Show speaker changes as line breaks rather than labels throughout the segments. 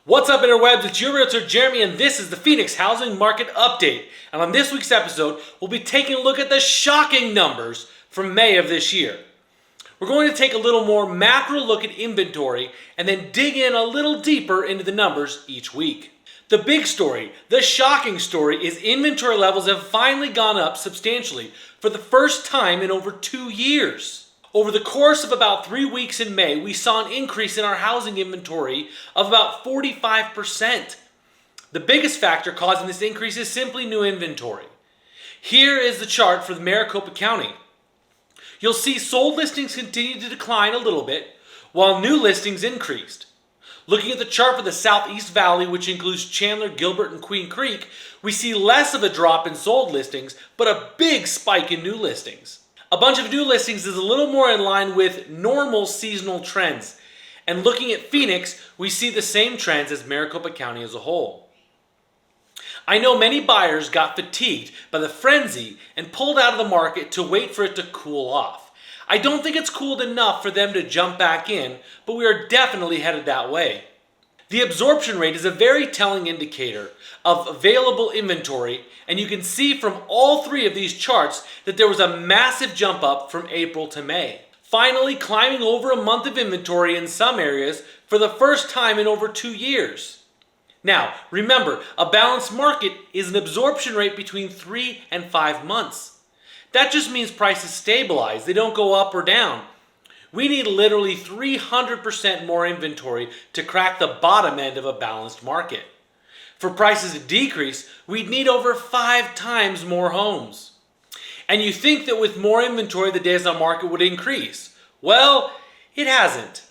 What's up, interwebs? It's your realtor, Jeremy, and this is the Phoenix Housing Market Update. And on this week's episode, we'll be taking a look at the shocking numbers from May of this year. We're going to take a little more macro look at inventory and then dig in a little deeper into the numbers each week. The big story, the shocking story, is inventory levels have finally gone up substantially for the first time in over 2 years. Over the course of about 3 weeks in May, we saw an increase in our housing inventory of about 45%. The biggest factor causing this increase is simply new inventory. Here is the chart for the Maricopa County. You'll see sold listings continue to decline a little bit, while new listings increased. Looking at the chart for the Southeast Valley, which includes Chandler, Gilbert, and Queen Creek, we see less of a drop in sold listings, but a big spike in new listings. A bunch of new listings is a little more in line with normal seasonal trends. And looking at Phoenix, we see the same trends as Maricopa County as a whole. I know many buyers got fatigued by the frenzy and pulled out of the market to wait for it to cool off. I don't think it's cooled enough for them to jump back in, but we are definitely headed that way. The absorption rate is a very telling indicator of available inventory, and you can see from all three of these charts that there was a massive jump up from April to May. Finally climbing over a month of inventory in some areas for the first time in over 2 years. Now, remember, a balanced market is an absorption rate between 3 and 5 months. That just means prices stabilize, they don't go up or down. We need literally 300% more inventory to crack the bottom end of a balanced market. For prices to decrease, we'd need over 5 times more homes. And you think that with more inventory, the days on market would increase. Well, it hasn't.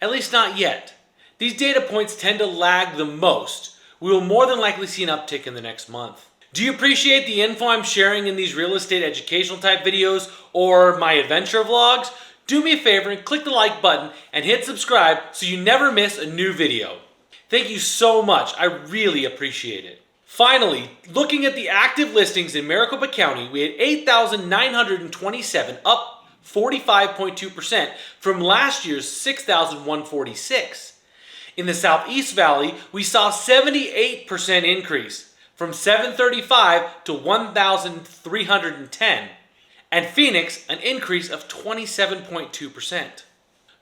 At least not yet. These data points tend to lag the most. We will more than likely see an uptick in the next month. Do you appreciate the info I'm sharing in these real estate educational type videos or my adventure vlogs? Do me a favor and click the like button and hit subscribe so you never miss a new video. Thank you so much. I really appreciate it. Finally, looking at the active listings in Maricopa County, we had 8,927, up 45.2% from last year's 6,146. In the Southeast Valley, we saw a 78% increase from 735 to 1,310. And Phoenix, an increase of 27.2%.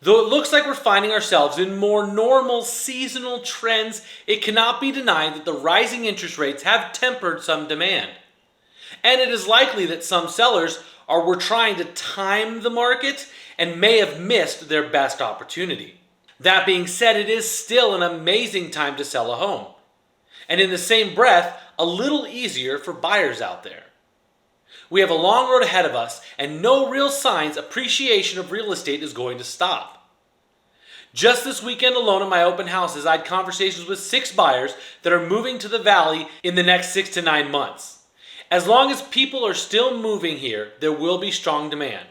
Though it looks like we're finding ourselves in more normal seasonal trends, it cannot be denied that the rising interest rates have tempered some demand. And it is likely that some sellers were trying to time the market and may have missed their best opportunity. That being said, it is still an amazing time to sell a home. And in the same breath, a little easier for buyers out there. We have a long road ahead of us, and no real signs appreciation of real estate is going to stop. Just this weekend alone at my open houses, I had conversations with 6 buyers that are moving to the valley in the next 6 to 9 months. As long as people are still moving here, there will be strong demand.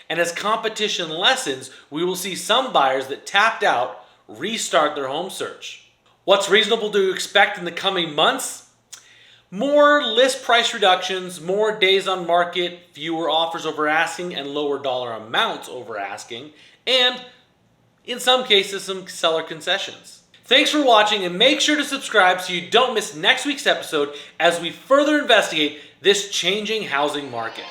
And as competition lessens, we will see some buyers that tapped out restart their home search. What's reasonable to expect in the coming months? More list price reductions, more days on market, fewer offers over asking, and lower dollar amounts over asking, and in some cases, some seller concessions. Thanks for watching, and make sure to subscribe so you don't miss next week's episode as we further investigate this changing housing market.